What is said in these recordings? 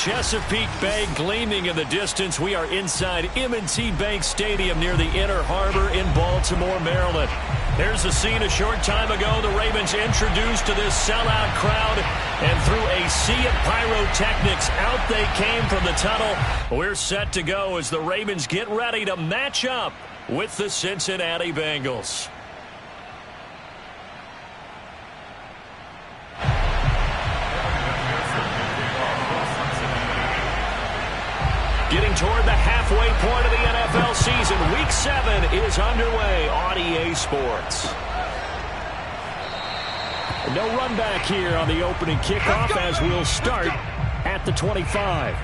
Chesapeake Bay gleaming in the distance. We are inside M&T Bank Stadium near the Inner Harbor in Baltimore, Maryland. Here's the scene a short time ago. The Ravens introduced to this sellout crowd, and through a sea of pyrotechnics, out they came from the tunnel. We're set to go as the Ravens get ready to match up with the Cincinnati Bengals. Getting toward the halfway point of the NFL season. Week 7 is underway on EA Sports. No run back here on the opening kickoff as we'll start at the 25.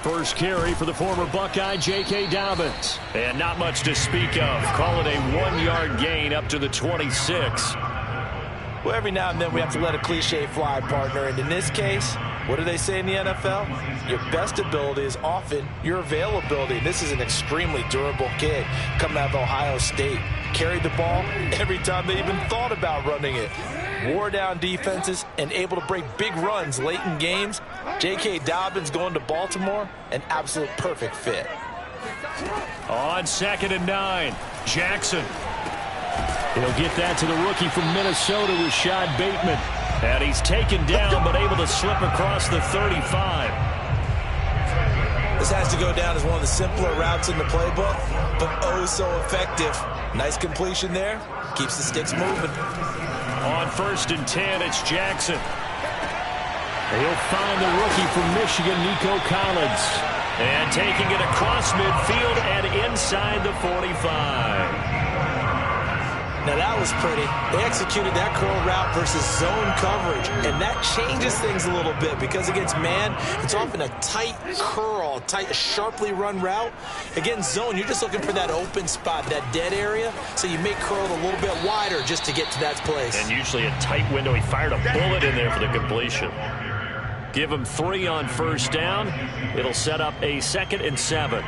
First carry for the former Buckeye, J.K. Dobbins. And not much to speak of. Call it a 1-yard gain up to the 26. Well, every now and then we have to let a cliche fly, partner. And in this case, what do they say in the NFL? Your best ability is often your availability. And this is an extremely durable kid coming out of Ohio State. Carried the ball every time they even thought about running it. Wore down defenses and able to break big runs late in games. J.K. Dobbins going to Baltimore, an absolute perfect fit. On 2nd and 9, Jackson. He'll get that to the rookie from Minnesota, Rashad Bateman. And he's taken down but able to slip across the 35. This has to go down as one of the simpler routes in the playbook, but oh so effective. Nice completion there. Keeps the sticks moving. On 1st and 10, it's Jackson. He'll find the rookie from Michigan, Nico Collins. And taking it across midfield and inside the 45. Now that was pretty. They executed that curl route versus zone coverage, and that changes things a little bit because against man, it's often a tight curl, a sharply run route. Against zone, you're just looking for that open spot, that dead area, so you may curl it a little bit wider just to get to that place. And usually a tight window. He fired a bullet in there for the completion. Give him 3 on 1st down. It'll set up a 2nd and 7.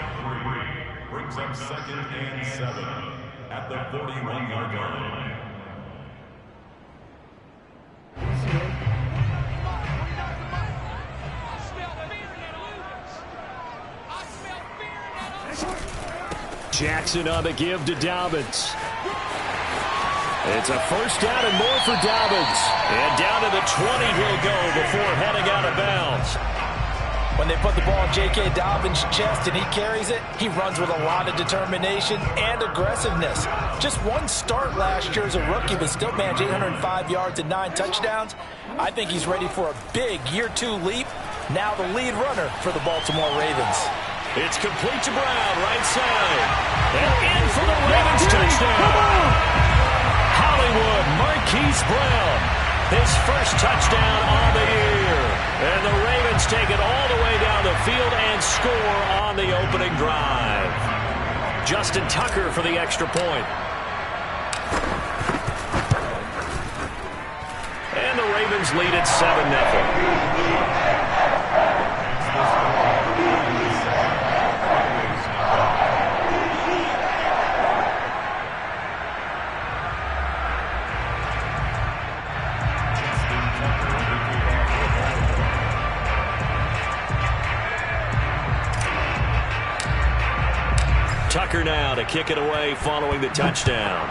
Brings up 2nd and 7 at the 41-yard line. Jackson on the give to Dobbins. It's a 1st down and more for Dobbins. And down to the 20 he'll go before heading out of bounds. When they put the ball in J.K. Dobbins' chest and he carries it, he runs with a lot of determination and aggressiveness. Just one start last year as a rookie, but still managed 805 yards and 9 touchdowns. I think he's ready for a big year 2 leap. Now the lead runner for the Baltimore Ravens. It's complete to Brown, right side. And in for the Ravens touchdown. Hollywood Marquise Brown, his first touchdown on the year. And the Ravens take it all the way down the field and score on the opening drive. Justin Tucker for the extra point. And the Ravens lead at 7-0. Tucker now to kick it away following the touchdown.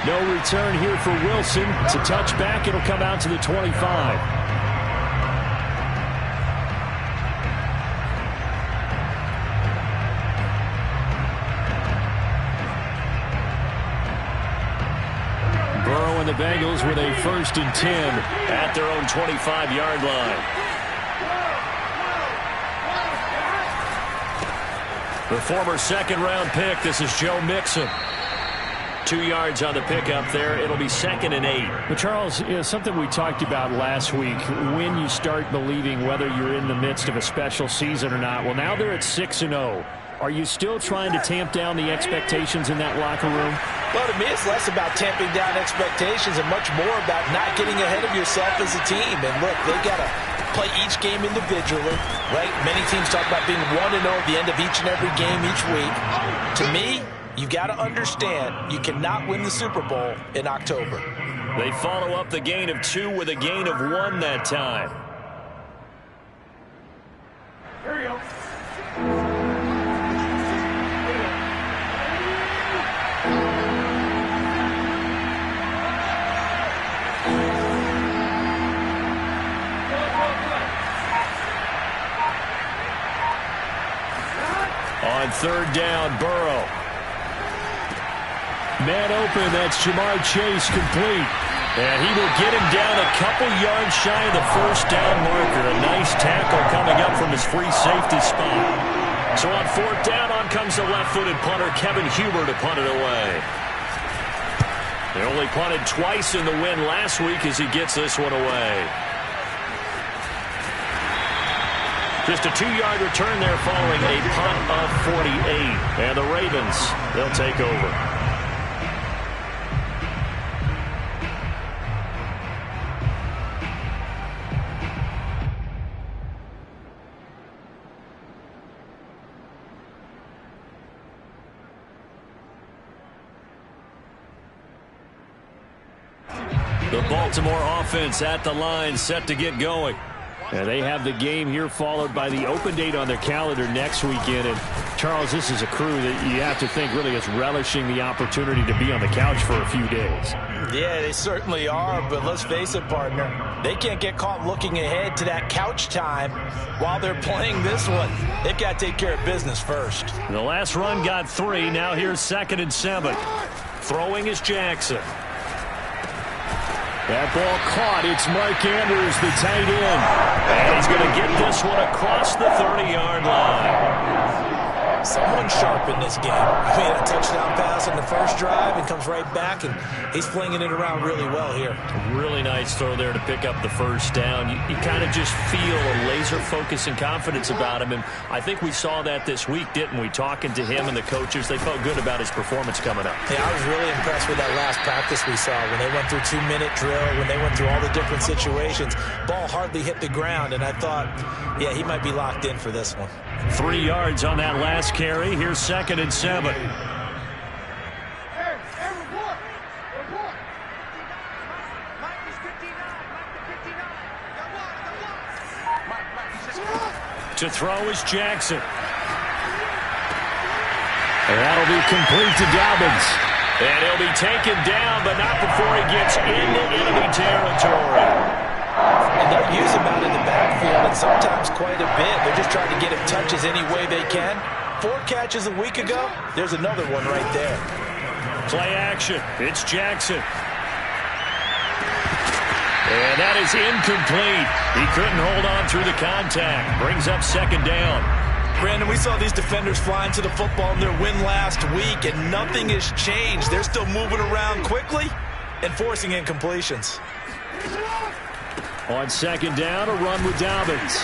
No return here for Wilson. It's a touchback. It'll come out to the 25. Burrow and the Bengals with a 1st and 10 at their own 25-yard line. The former 2nd-round pick, this is Joe Mixon. 2 yards on the pickup there. It'll be 2nd and 8. But Charles, something we talked about last week, when you start believing whether you're in the midst of a special season or not. Well, now they're at 6-0. Are you still trying to tamp down the expectations in that locker room? Well, to me, it's less about tamping down expectations and much more about not getting ahead of yourself as a team. And look, they got to play each game individually, right? Many teams talk about being 1-0 at the end of each and every game each week. To me, you got to understand you cannot win the Super Bowl in October. They follow up the gain of 2 with a gain of 1 that time. Here you go. On 3rd down, Burrow. Man open, that's Jamar Chase, complete. And he will get him down a couple yards shy of the 1st down marker. A nice tackle coming up from his free safety spot. So on 4th down, on comes the left-footed punter, Kevin Huber, to punt it away. They only punted twice in the win last week as he gets this one away. Just a 2-yard return there following a punt of 48. And the Ravens, they'll take over. The Baltimore offense at the line, set to get going. Yeah, they have the game here followed by the open date on their calendar next weekend. And Charles, this is a crew that you have to think really is relishing the opportunity to be on the couch for a few days. Yeah, they certainly are, but let's face it, partner. They can't get caught looking ahead to that couch time while they're playing this one. They've got to take care of business first. The last run got 3. Now here's 2nd and 7. Throwing is Jackson. That ball caught. It's Mark Andrews, the tight end. And he's going to get this one across the 30-yard line. Someone sharp in this game. He had a touchdown pass on the first drive and comes right back, and he's flinging it around really well here. Really nice throw there to pick up the 1st down. You kind of just feel a laser focus and confidence about him, and I think we saw that this week, didn't we? Talking to him and the coaches, they felt good about his performance coming up. Yeah, I was really impressed with that last practice we saw when they went through 2-minute drill, when they went through all the different situations. Ball hardly hit the ground, and I thought, yeah, he might be locked in for this one. 3 yards on that last carry. Here's 2nd and 7. To throw is Jackson. And that'll be complete to Dobbins. And he'll be taken down, but not before he gets into enemy territory. And they'll use him out in the backfield, and sometimes quite a bit. They're just trying to get him touches any way they can. 4 catches a week ago. There's another one right there. Play action. It's Jackson. And that is incomplete. He couldn't hold on through the contact. Brings up 2nd down. Brandon, we saw these defenders flying to the football in their win last week, and nothing has changed. They're still moving around quickly and forcing incompletions. On 2nd down, a run with Dobbins.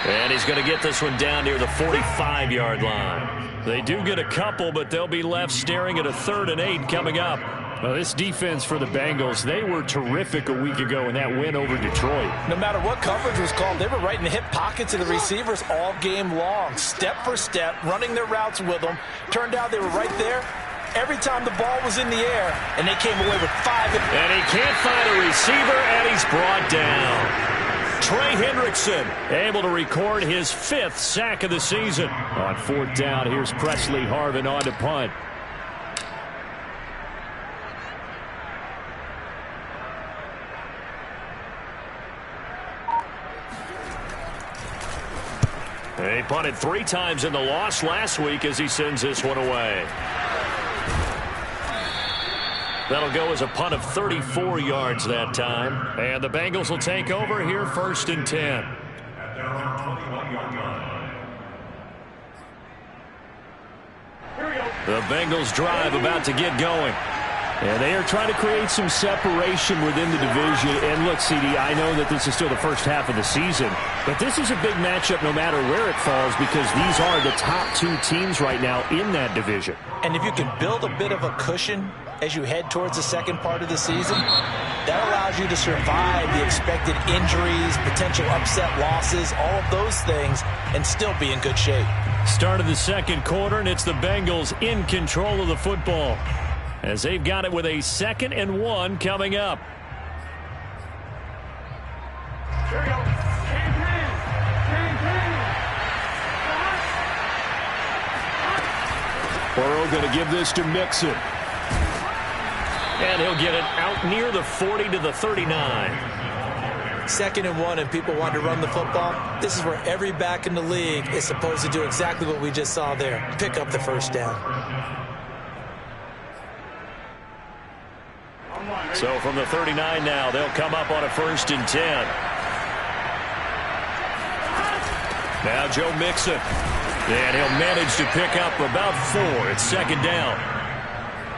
And he's going to get this one down near the 45-yard line. They do get a couple, but they'll be left staring at a 3rd and 8 coming up. Well, this defense for the Bengals, they were terrific a week ago in that win over Detroit. No matter what coverage was called, they were right in the hip pockets of the receivers all game long, step for step, running their routes with them. Turned out they were right there every time the ball was in the air, and they came away with 5. And he can't find a receiver, and he's brought down. Trey Hendrickson able to record his 5th sack of the season. On 4th down, here's Presley Harvin on to punt. He punted 3 times in the loss last week as he sends this one away. That'll go as a punt of 34 yards that time. And the Bengals will take over here 1st and 10. At their own 21-yard line. The Bengals drive about to get going. And they are trying to create some separation within the division. And look, CD, I know that this is still the first half of the season, but this is a big matchup no matter where it falls because these are the top two teams right now in that division. And if you can build a bit of a cushion as you head towards the second part of the season, that allows you to survive the expected injuries, potential upset losses, all of those things, and still be in good shape. Start of the second quarter, and it's the Bengals in control of the football as they've got it with a 2nd and 1 coming up. Burrow going to give this to Mixon. And he'll get it out near the 40 to the 39. 2nd and 1 and people want to run the football. This is where every back in the league is supposed to do exactly what we just saw there. Pick up the first down. So from the 39 now, they'll come up on a 1st and 10. Now Joe Mixon. And he'll manage to pick up about 4. It's 2nd down.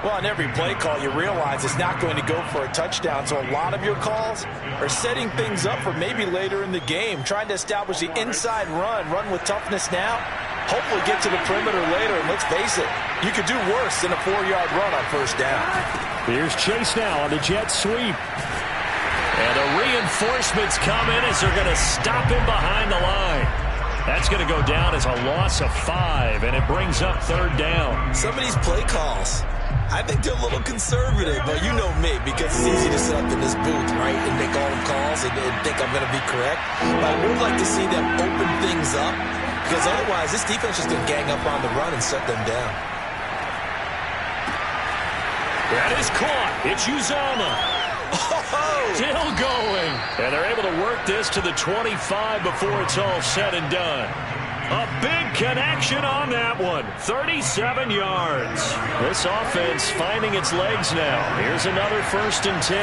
Well, on every play call, you realize it's not going to go for a touchdown. So a lot of your calls are setting things up for maybe later in the game, trying to establish the inside run with toughness now, hopefully get to the perimeter later. And let's face it, you could do worse than a 4-yard run on 1st down. Here's Chase now on the jet sweep. And the reinforcements come in as they're going to stop him behind the line. That's going to go down as a loss of 5, and it brings up 3rd down. Some of these play calls, I think they're a little conservative, but you know me, because it's easy to sit up in this booth, right, and make all the calls and think I'm going to be correct. But I would like to see them open things up, because otherwise this defense is going to gang up on the run and shut them down. That is caught. It's Uzomah. Still going. And they're able to work this to the 25 before it's all said and done. A big connection on that one. 37 yards. This offense finding its legs now. Here's another 1st and 10.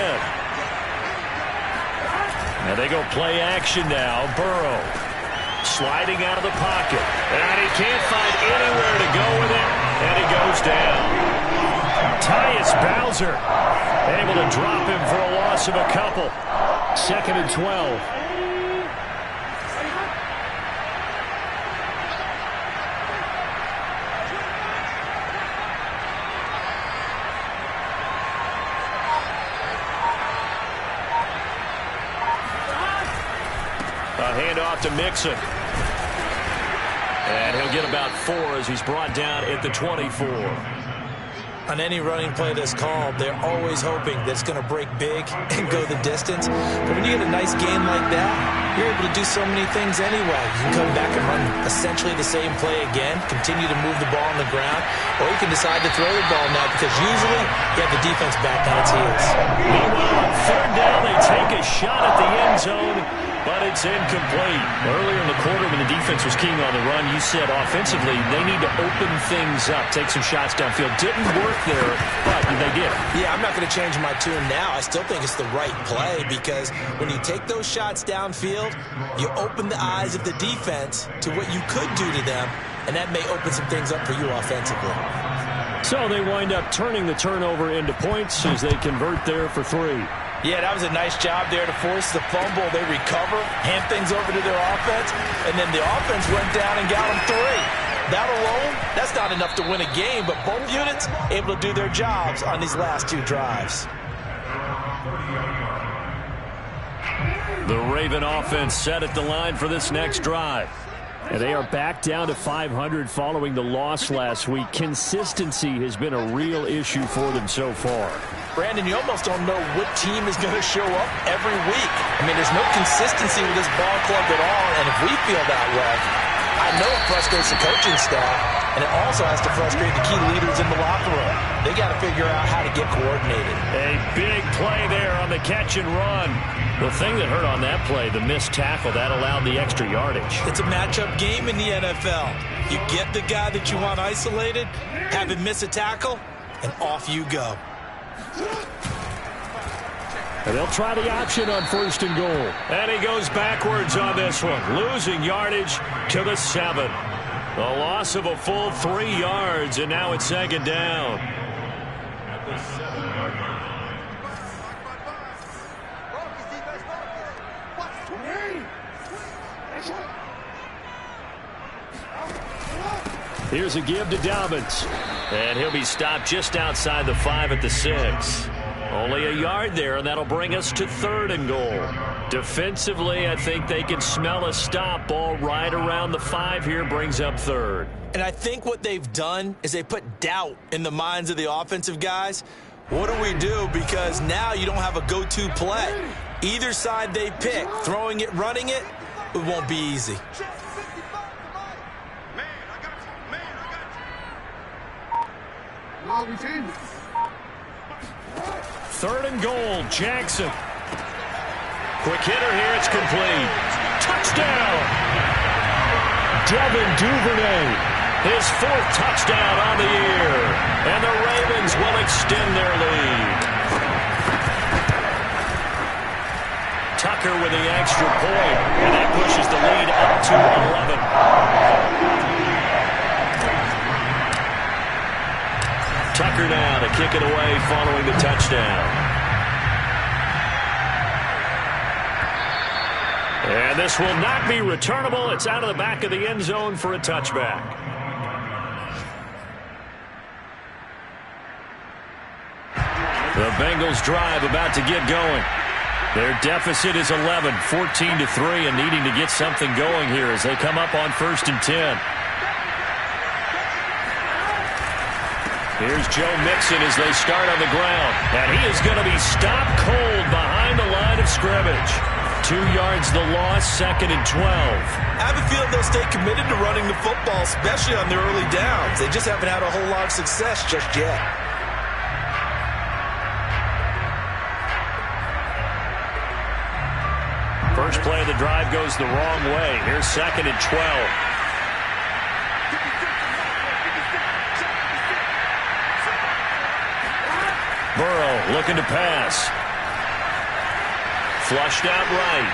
And they go play action now. Burrow sliding out of the pocket. And he can't find anywhere to go with it. And he goes down. Tyus Bowser able to drop him for a loss of a couple. 2nd and 12. A handoff to Mixon. And he'll get about 4 as he's brought down at the 24. On any running play that's called, they're always hoping that it's going to break big and go the distance. But when you get a nice game like that, you're able to do so many things anyway. You can come back and run essentially the same play again, continue to move the ball on the ground, or you can decide to throw the ball now because usually you have the defense back on its heels. Meanwhile, on 3rd down, they take a shot at the end zone, but it's incomplete. Earlier in the quarter when the defense was keying on the run, you said offensively they need to open things up, take some shots downfield. Didn't work there, but they did. Yeah, I'm not going to change my tune now. I still think it's the right play because when you take those shots downfield, you open the eyes of the defense to what you could do to them, and that may open some things up for you offensively. So they wind up turning the turnover into points as they convert there for 3. Yeah, that was a nice job there to force the fumble. They recover, hand things over to their offense, and then the offense went down and got them 3. That alone, that's not enough to win a game, but both units able to do their jobs on these last 2 drives. The Raven offense set at the line for this next drive. And they are back down to 500 following the loss last week. Consistency has been a real issue for them so far. Brandon, you almost don't know what team is going to show up every week. I mean, there's no consistency with this ball club at all, and if we feel that way, I know it frustrates the coaching staff, and it also has to frustrate the key leaders in the locker room. They got to figure out how to get coordinated. A big play there on the catch and run. The thing that hurt on that play, the missed tackle, that allowed the extra yardage. It's a matchup game in the NFL. You get the guy that you want isolated, have him miss a tackle, and off you go. And they'll try the option on 1st and goal. And he goes backwards on this one, losing yardage to the 7. A loss of a full 3 yards, and now it's 2nd down. At the 7-yard Here's a give to Dobbins. And he'll be stopped just outside the 5 at the 6. Only a yard there, and that'll bring us to 3rd and goal. Defensively, I think they can smell a stop. Ball right around the 5 here brings up 3rd. And I think what they've done is they put doubt in the minds of the offensive guys. What do we do? Because now you don't have a go-to play. Either side they pick, throwing it, running it, it won't be easy. Third and goal, Jackson. Quick hitter here, it's complete. Touchdown! Devin Duvernay, his 4th touchdown on the year. And the Ravens will extend their lead. Tucker with the extra point, and that pushes the lead up to 11. Tucker now to kick it away following the touchdown. And this will not be returnable. It's out of the back of the end zone for a touchback. The Bengals drive about to get going. Their deficit is 11, 14-3, and needing to get something going here as they come up on 1st and 10. Here's Joe Mixon as they start on the ground. And he is going to be stopped cold behind the line of scrimmage. 2 yards the loss, 2nd and 12. I have a feeling they'll stay committed to running the football, especially on their early downs. They just haven't had a whole lot of success just yet. First play of the drive goes the wrong way. Here's 2nd and 12. Burrow looking to pass. Flushed out right.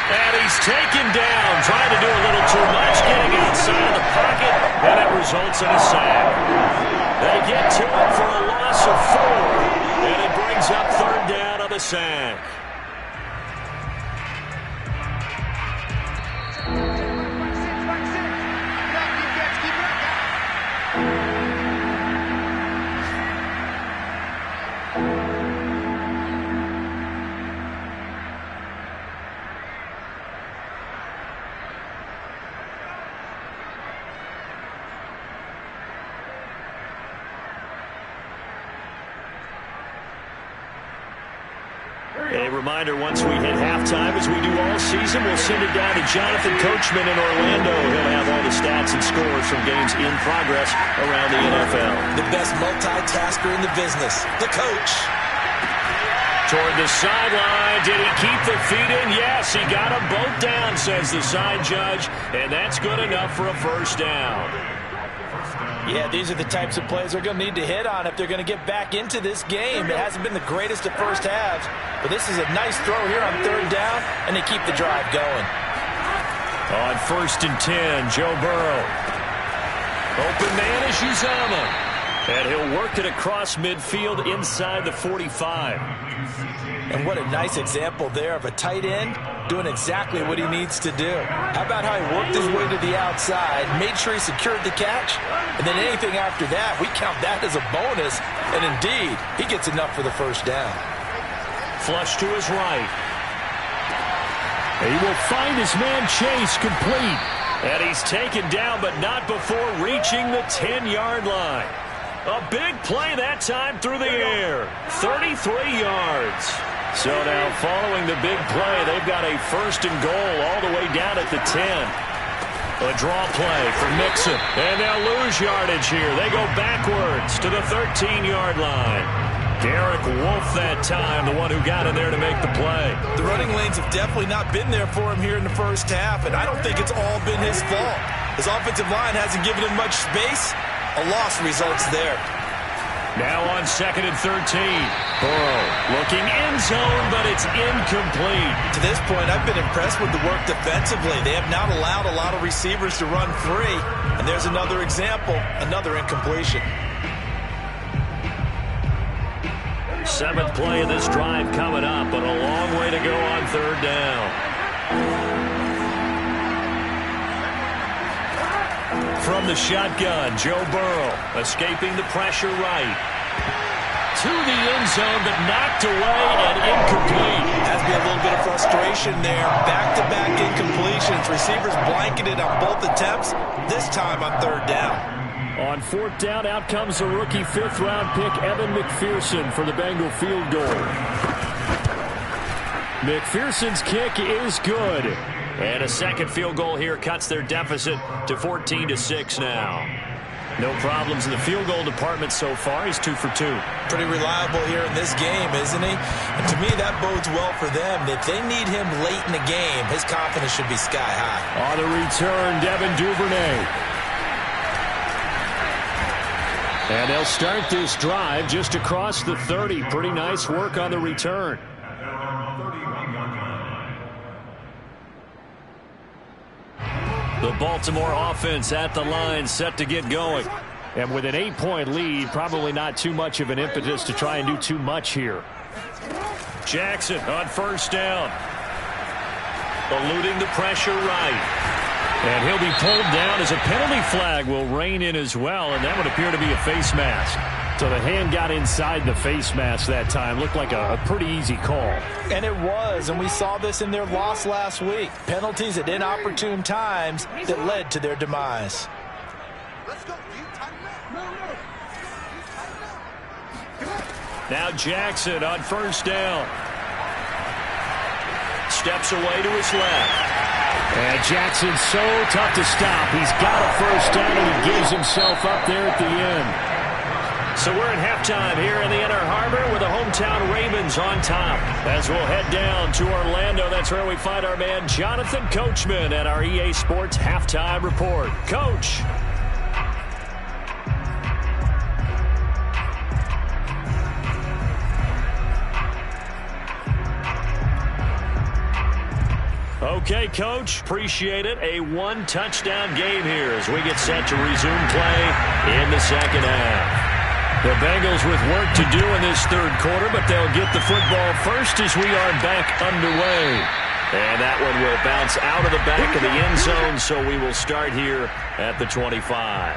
And he's taken down, trying to do a little too much, getting outside of the pocket, and it results in a sack. They get to it for a loss of 4, and it brings up 3rd down on the sack. A reminder, once we hit halftime, as we do all season, we'll send it down to Jonathan Coachman in Orlando. He'll have all the stats and scores from games in progress around the NFL. The best multitasker in the business, the coach. Toward the sideline. Did he keep the feet in? Yes, he got them both down, says the side judge, and that's good enough for a 1st down. Yeah, these are the types of plays they're going to need to hit on if they're going to get back into this game. It hasn't been the greatest of first halves, but this is a nice throw here on 3rd down, and they keep the drive going. On 1st and 10, Joe Burrow. Open man is Uzomah. And he'll work it across midfield inside the 45. And what a nice example there of a tight end doing exactly what he needs to do. How about how he worked his way to the outside, made sure he secured the catch, and then anything after that, we count that as a bonus. And indeed, he gets enough for the 1st down. Flush to his right. He will find his man Chase complete. And he's taken down, but not before reaching the 10-yard line. A big play that time through the air. 33 yards. So now following the big play, they've got a 1st and goal all the way down at the 10. A draw play for Mixon. And they'll lose yardage here. They go backwards to the 13-yard line. Derek Wolfe that time, the one who got in there to make the play. The running lanes have definitely not been there for him here in the 1st half, and I don't think it's all been his fault. His offensive line hasn't given him much space. A loss results there. Now on 2nd and 13. Burrow looking end zone, but it's incomplete. To this point, I've been impressed with the work defensively. They have not allowed a lot of receivers to run free. And there's another example, another incompletion. 7th play of this drive coming up, but a long way to go on 3rd down. from the shotgun. Joe Burrow escaping the pressure right. To the end zone, but knocked away and incomplete. Has to be a little bit of frustration there. Back-to-back incompletions. Receivers blanketed on both attempts, this time on third down. On fourth down, out comes the rookie fifth-round pick, Evan McPherson, for the Bengal field goal. McPherson's kick is good. And a second field goal here cuts their deficit to 14-6 now. No problems in the field goal department so far. He's 2 for 2. Pretty reliable here in this game, isn't he? And to me, that bodes well for them. If they need him late in the game, his confidence should be sky high. On the return, Devin Duvernay. And they'll start this drive just across the 30. Pretty nice work on the return. The Baltimore offense at the line, set to get going. And with an 8-point lead, probably not too much of an impetus to try and do too much here. Jackson on first down. Eluding the pressure right. And he'll be pulled down as a penalty flag will rein in as well, and that would appear to be a face mask. So the hand got inside the face mask that time. Looked like a pretty easy call. And it was, and we saw this in their loss last week. Penalties at inopportune times that led to their demise. Now Jackson on first down. Steps away to his left. And Jackson's so tough to stop. He's got a first down, and he gives himself up there at the end. So we're at halftime here in the Inner Harbor with the hometown Ravens on top. As we'll head down to Orlando, that's where we find our man Jonathan Coachman at our EA Sports Halftime Report. Coach. Okay, Coach, appreciate it. A one-touchdown game here as we get set to resume play in the second half. The Bengals with work to do in this third quarter, but they'll get the football first as we are back underway. And that one will bounce out of the back of the end zone, so we will start here at the 25.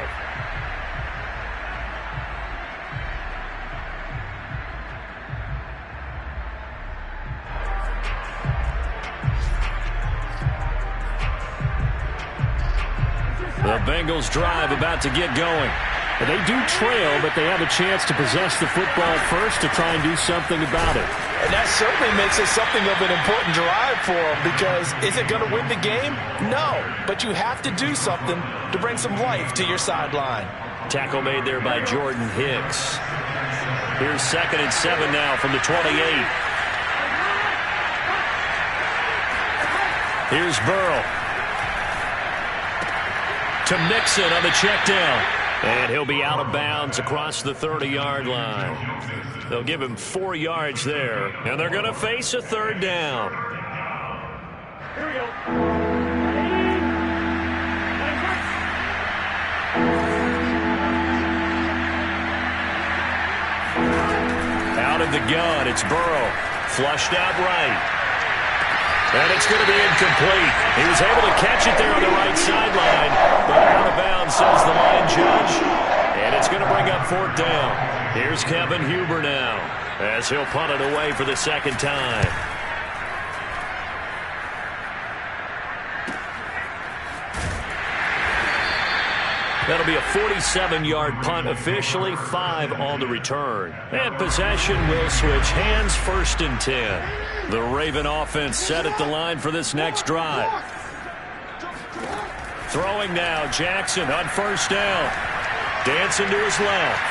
The Bengals drive about to get going. They do trail, but they have a chance to possess the football first to try and do something about it. And that certainly makes it something of an important drive for them, because is it going to win the game? No, but you have to do something to bring some life to your sideline. Tackle made there by Jordan Hicks. Here's 2nd and 7 now from the 28. Here's Burrow. To Mixon on the check down. And he'll be out of bounds across the 30-yard line. They'll give him 4 yards there, and they're going to face a third down. Here we go. Out of the gun, it's Burrow. Flushed out right. And it's going to be incomplete. He was able to catch it there on the right sideline, but out of bounds, says the line judge. And it's going to bring up 4th down. Here's Kevin Huber now, as he'll punt it away for the second time. That'll be a 47-yard punt, officially 5 on the return. And possession will switch hands, 1st and 10. The Raven offense set at the line for this next drive. Throwing now, Jackson on first down. Dancing to his left.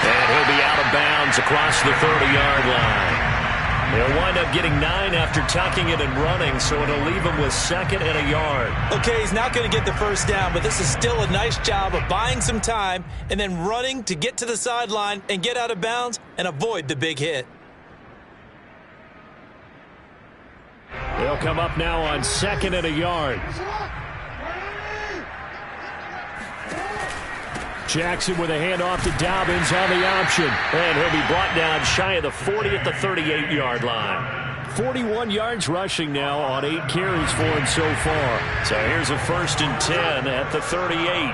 And he'll be out of bounds across the 30-yard line. They'll wind up getting 9 after tucking it and running, so it'll leave him with 2nd and a yard. Okay, he's not going to get the first down, but this is still a nice job of buying some time and then running to get to the sideline and get out of bounds and avoid the big hit. They'll come up now on 2nd and a yard. Jackson with a handoff to Dobbins on the option. And he'll be brought down shy of the 40 at the 38-yard line. 41 yards rushing now on 8 carries for him so far. So here's a 1st and 10 at the 38.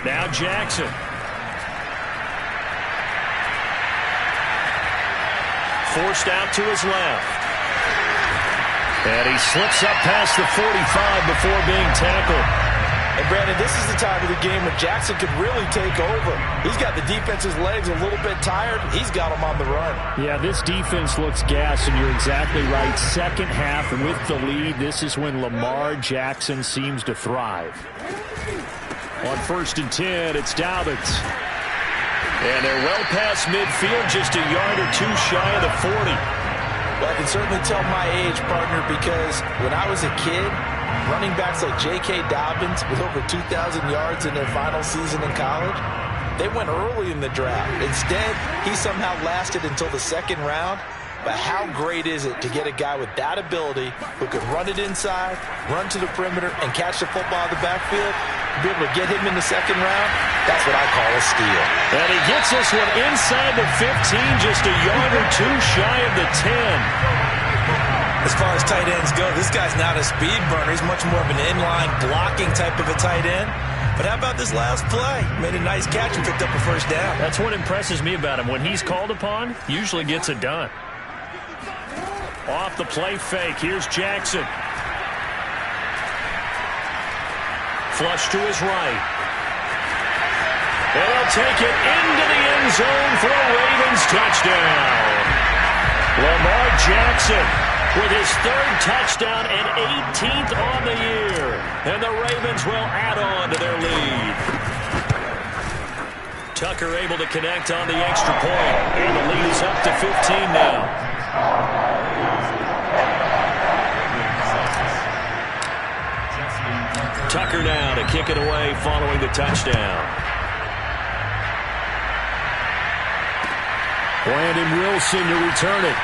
Now Jackson. Forced out to his left. And he slips up past the 45 before being tackled. And Brandon, this is the time of the game when Jackson could really take over. He's got the defense's legs a little bit tired. He's got them on the run. Yeah, this defense looks gassed, and you're exactly right. Second half, and with the lead, this is when Lamar Jackson seems to thrive. On 1st and 10, it's Dobbins. And they're well past midfield, just a yard or 2 shy of the 40. Well, I can certainly tell my age, partner, because when I was a kid, running backs like J.K. Dobbins with over 2,000 yards in their final season in college, they went early in the draft. Instead, he somehow lasted until the 2nd round. But how great is it to get a guy with that ability who can run it inside, run to the perimeter, and catch the football in the backfield? Be able to get him in the 2nd round, that's what I call a steal. And he gets this one inside the 15, just a yard or 2 shy of the 10. As far as tight ends go, this guy's not a speed burner. He's much more of an inline blocking type of a tight end. But how about this last play? Made a nice catch and picked up a 1st down. That's what impresses me about him. When he's called upon, usually gets it done. Off the play fake, here's Jackson. Flush to his right. And he'll take it into the end zone for a Ravens touchdown. Lamar Jackson with his 3rd touchdown and 18th on the year. And the Ravens will add on to their lead. Tucker able to connect on the extra point. And the lead is up to 15 now. Tucker now to kick it away following the touchdown. Brandon Wilson to return it.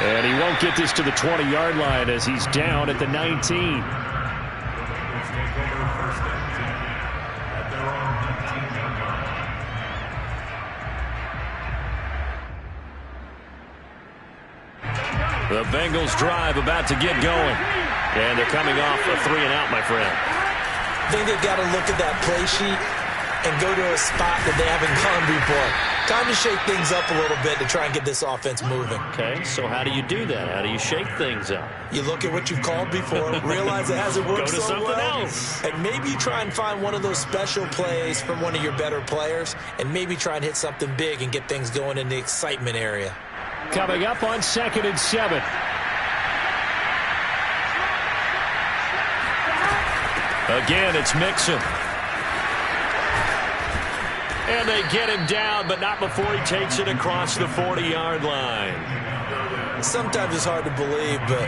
And he won't get this to the 20-yard line as he's down at the 19. The Bengals drive about to get going. And they're coming off a 3-and-out, my friend. I think they've got to look at that play sheet and go to a spot that they haven't gone before. Time to shake things up a little bit to try and get this offense moving. Okay, so how do you do that? How do you shake things up? You look at what you've called before, realize it hasn't worked Go to so something well, else. and maybe you try and find one of those special plays from one of your better players, and maybe try and hit something big and get things going in the excitement area. Coming up on 2nd and 7. Again, it's Mixon. And they get him down, but not before he takes it across the 40-yard line. Sometimes it's hard to believe, but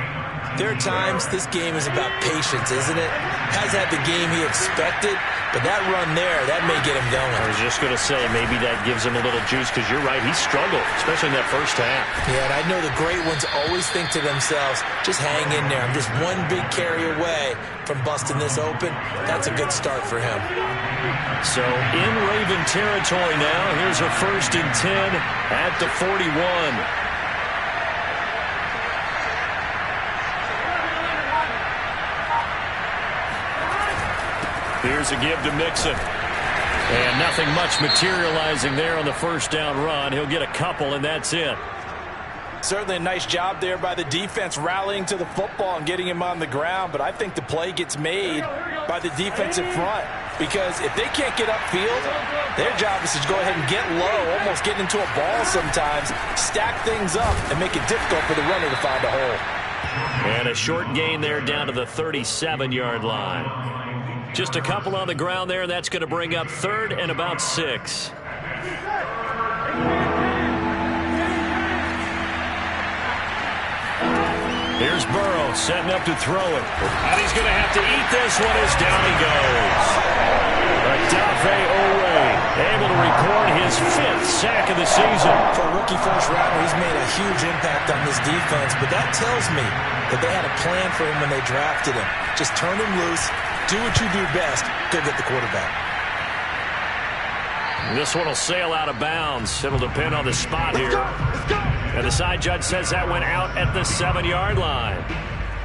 there are times this game is about patience, isn't it? Has had the game he expected, but that run there, that may get him going. I was just going to say, maybe that gives him a little juice, because you're right, he struggled, especially in that first half. Yeah, and I know the great ones always think to themselves, just hang in there. I'm just one big carry away from busting this open. That's a good start for him. So in Raven territory now, here's a 1st and 10 at the 41. Here's a give to Mixon. And nothing much materializing there on the 1st down run. He'll get a couple, and that's it. Certainly a nice job there by the defense rallying to the football and getting him on the ground, but I think the play gets made by the defensive front because if they can't get upfield, their job is to go ahead and get low, almost get into a ball sometimes, stack things up, and make it difficult for the runner to find a hole. And a short gain there down to the 37-yard line. Just a couple on the ground there, and that's going to bring up 3rd and about 6. Here's Burrow setting up to throw it. And he's going to have to eat this one as down he goes. Odafe Owe able to record his 5th sack of the season. For a rookie first rounder, he's made a huge impact on this defense, but that tells me that they had a plan for him when they drafted him. Just turn him loose, do what you do best, go get the quarterback. This one will sail out of bounds. It'll depend on the spot here. And the side judge says that went out at the 7-yard line.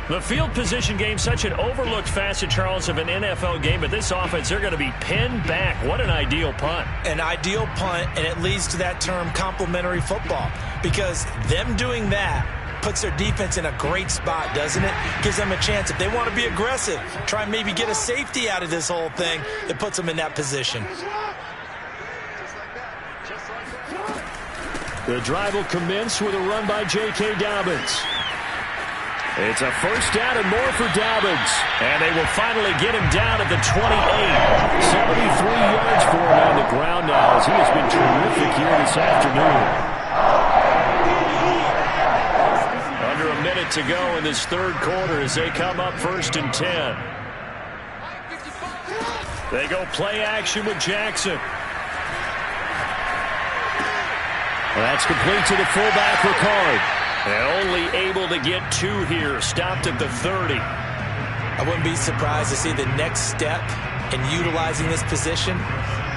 The field position game, such an overlooked facet, Charles, of an NFL game, but this offense, they're going to be pinned back. What an ideal punt. An ideal punt, and it leads to that term complementary football, because them doing that puts their defense in a great spot, doesn't it? Gives them a chance. If they want to be aggressive, try and maybe get a safety out of this whole thing, it puts them in that position. The drive will commence with a run by J.K. Dobbins. It's a first down and more for Dobbins. And they will finally get him down at the 28. 73 yards for him on the ground now, as he has been terrific here this afternoon. Under a minute to go in this third quarter as they come up 1st and 10. They go play action with Jackson. That's complete to the fullback, Ricard. And only able to get 2 here. Stopped at the 30. I wouldn't be surprised to see the next step in utilizing this position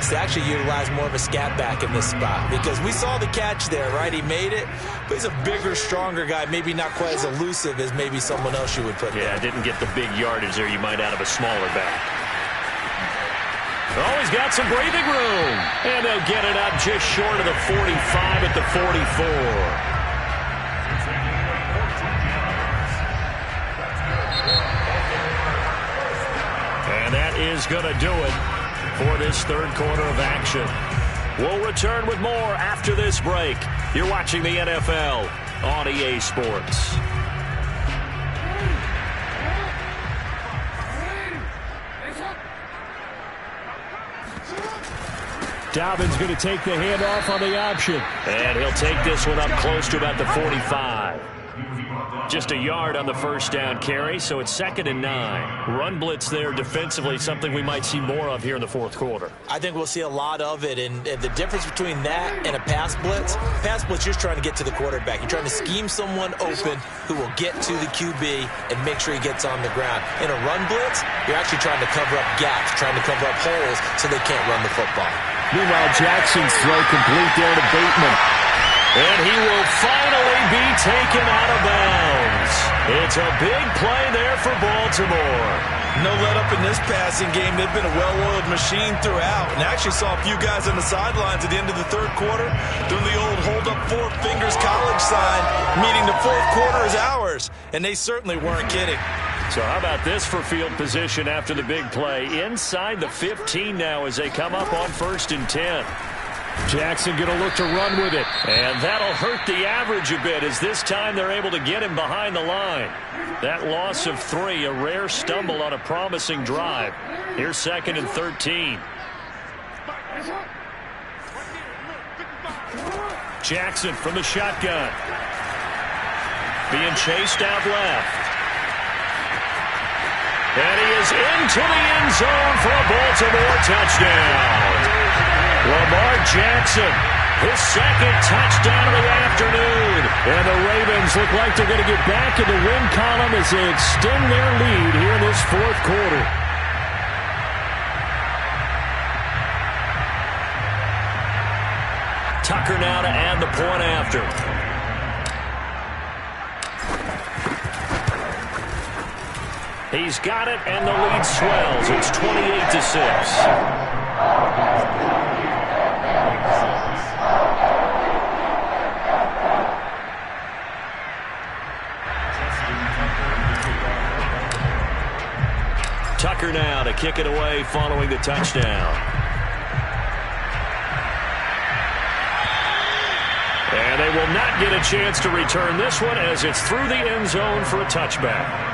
is to actually utilize more of a scat back in this spot, because we saw the catch there, right? He made it, but he's a bigger, stronger guy, maybe not quite as elusive as maybe someone else you would put there. Yeah, didn't get the big yardage there you might out of a smaller back. Oh, he's got some breathing room. And they'll get it up just short of the 45 at the 44. And that is going to do it for this third quarter of action. We'll return with more after this break. You're watching the NFL on EA Sports. Dobbins going to take the handoff on the option. And he'll take this one up close to about the 45. Just a yard on the first down carry, so it's 2nd and 9. Run blitz there defensively, something we might see more of here in the fourth quarter. I think we'll see a lot of it, and the difference between that and a pass blitz, you're trying to get to the quarterback. You're trying to scheme someone open who will get to the QB and make sure he gets on the ground. In a run blitz, you're actually trying to cover up gaps, trying to cover up holes so they can't run the football. Meanwhile, Jackson's throw complete there to Bateman. And he will finally be taken out of bounds. It's a big play there for Baltimore. No let up in this passing game. They've been a well-oiled machine throughout. And I actually saw a few guys on the sidelines at the end of the third quarter doing the old hold up 4 fingers college sign, meaning the fourth quarter is ours. And they certainly weren't kidding. So how about this for field position after the big play? Inside the 15 now as they come up on 1st and 10. Jackson going to look to run with it. And that'll hurt the average a bit, as this time they're able to get him behind the line. That loss of 3, a rare stumble on a promising drive. Here's 2nd and 13. Jackson from the shotgun. Being chased out left. And he is into the end zone for a Baltimore touchdown. Lamar Jackson, his 2nd touchdown of the afternoon. And the Ravens look like they're going to get back in the win column as they extend their lead here in this fourth quarter. Tucker now to add the point after. He's got it, and the lead swells. It's 28-6. Tucker now to kick it away following the touchdown. And they will not get a chance to return this one as it's through the end zone for a touchback.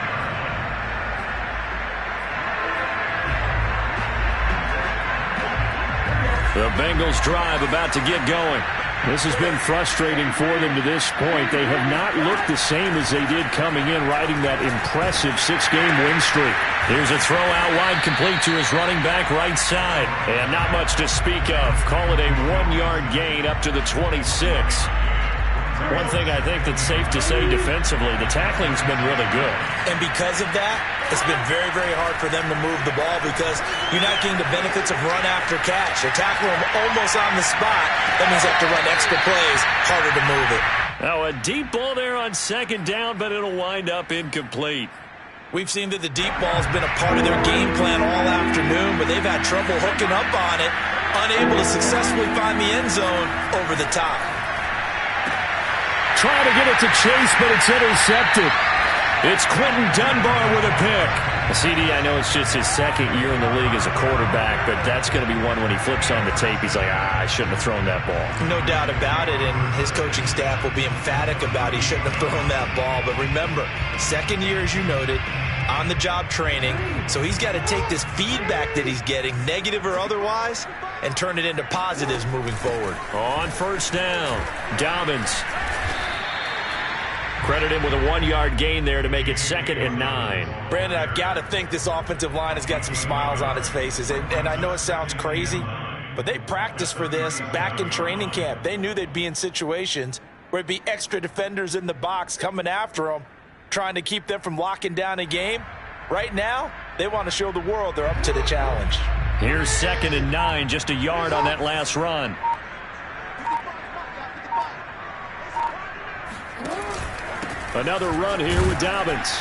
The Bengals drive about to get going. This has been frustrating for them to this point. They have not looked the same as they did coming in, riding that impressive 6-game win streak. Here's a throw out wide, complete to his running back right side. And not much to speak of. Call it a 1-yard gain up to the 26. One thing I think that's safe to say defensively, the tackling's been really good. And because of that, it's been very, very hard for them to move the ball because you're not getting the benefits of run after catch. They're tackling them almost on the spot. That means they have to run extra plays, harder to move it. Now a deep ball there on second down, but it'll wind up incomplete. We've seen that the deep ball's been a part of their game plan all afternoon, but they've had trouble hooking up on it, unable to successfully find the end zone over the top. Trying to get it to Chase, but it's intercepted. It's Quentin Dunbar with a pick. CD, I know it's just his second year in the league as a quarterback, but that's going to be one when he flips on the tape. He's like, I shouldn't have thrown that ball. No doubt about it, and his coaching staff will be emphatic about he shouldn't have thrown that ball. But remember, second year, as you noted, on-the-job training, so he's got to take this feedback that he's getting, negative or otherwise, and turn it into positives moving forward. On first down, Dobbins. Credit him with a 1-yard gain there to make it 2nd and 9. Brandon, I've got to think this offensive line has got some smiles on its faces. And I know it sounds crazy, but they practiced for this back in training camp. They knew they'd be in situations where it'd be extra defenders in the box coming after them, trying to keep them from locking down a game. Right now, they want to show the world they're up to the challenge. Here's 2nd and 9, just a yard on that last run. Another run here with Dobbins.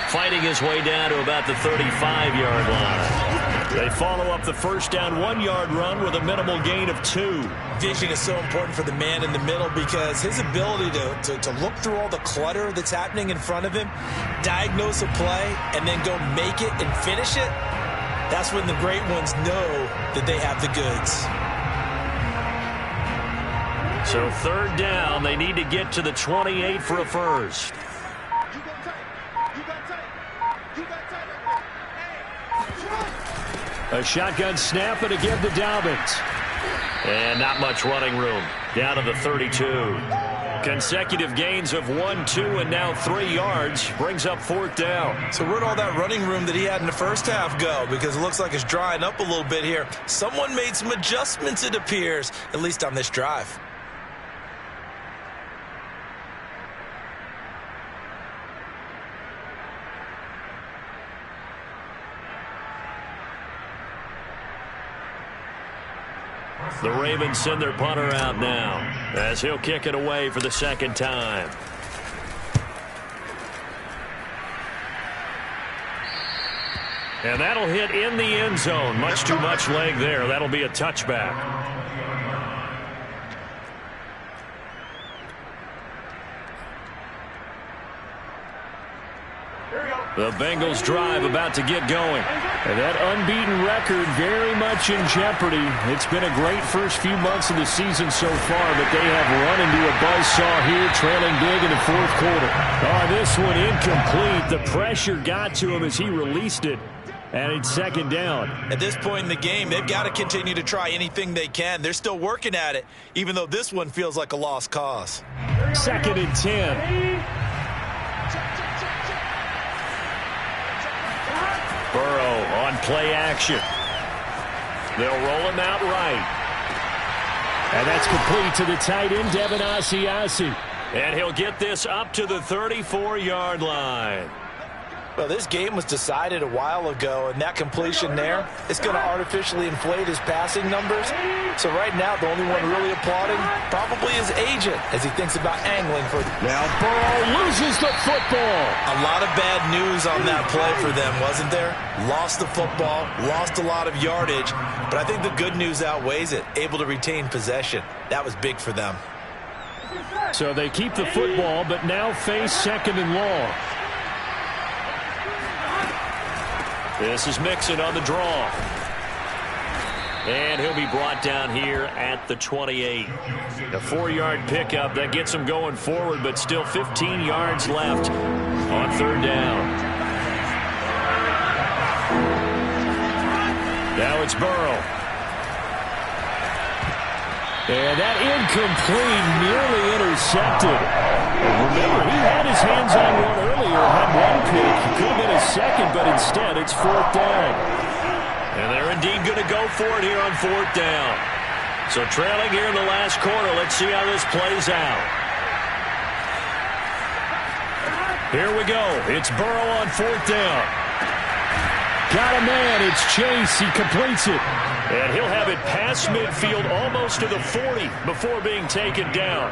Fighting his way down to about the 35-yard line. They follow up the first down 1-yard run with a minimal gain of 2. Vision is so important for the man in the middle because his ability to look through all the clutter that's happening in front of him, diagnose a play, and then go make it and finish it, that's when the great ones know that they have the goods. So 3rd down, they need to get to the 28 for a first. A shotgun snap and again to Dobbins. And not much running room. Down to the 32. Consecutive gains of 1, 2, and now 3 yards. Brings up 4th down. So where'd all that running room that he had in the first half go? Because it looks like it's drying up a little bit here. Someone made some adjustments, it appears, at least on this drive. The Ravens send their punter out now as he'll kick it away for the 2nd time. And that'll hit in the end zone. Much too much leg there. That'll be a touchback. The Bengals drive about to get going. And that unbeaten record very much in jeopardy. It's been a great first few months of the season so far, but they have run into a buzzsaw here, trailing big in the 4th quarter. Oh, this one incomplete. The pressure got to him as he released it, and it's 2nd down. At this point in the game, they've got to continue to try anything they can. They're still working at it, even though this one feels like a lost cause. 2nd and 10. Burrow on play action. They'll roll him out right. And that's complete to the tight end, Devin Asiasi. And he'll get this up to the 34-yard line. Well, this game was decided a while ago, and that completion there is going to artificially inflate his passing numbers. So right now, the only one really applauding probably his agent as he thinks about angling for. Now Burrow loses the football. A lot of bad news on that play for them, wasn't there? Lost the football, lost a lot of yardage, but I think the good news outweighs it. Able to retain possession. That was big for them. So they keep the football, but now face 2nd and long. This is Mixon on the draw. And he'll be brought down here at the 28. A 4-yard pickup that gets him going forward, but still 15 yards left on 3rd down. Now it's Burrow. And that incomplete, nearly intercepted. Remember, he had his hands on one earlier, had one pick. It could have been a second, but instead it's 4th down. And they're indeed going to go for it here on 4th down. So trailing here in the last quarter, let's see how this plays out. Here we go. It's Burrow on 4th down. Got a man. It's Chase. He completes it. And he'll have it past midfield almost to the 40 before being taken down.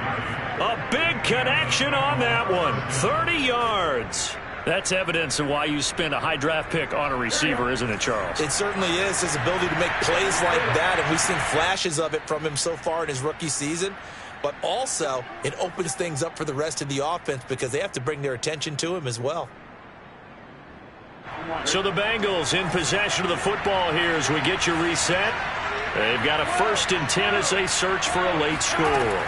A big connection on that one. 30 yards. That's evidence of why you spend a high draft pick on a receiver, isn't it, Charles? It certainly is. His ability to make plays like that, and we've seen flashes of it from him so far in his rookie season. But also, it opens things up for the rest of the offense because they have to bring their attention to him as well. So the Bengals in possession of the football here as we get you reset. They've got a 1st and 10 as they search for a late score.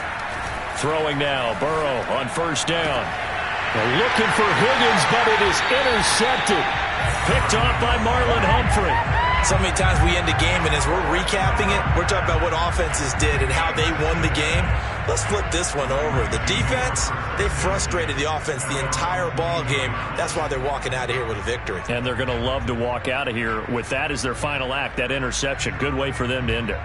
Throwing now, Burrow on 1st down. They're looking for Higgins, but it is intercepted. Picked off by Marlon Humphrey. So many times we end a game, and as we're recapping it, we're talking about what offenses did and how they won the game. Let's flip this one over. The defense, they frustrated the offense the entire ball game. That's why they're walking out of here with a victory. And they're going to love to walk out of here with that as their final act, that interception. Good way for them to end it.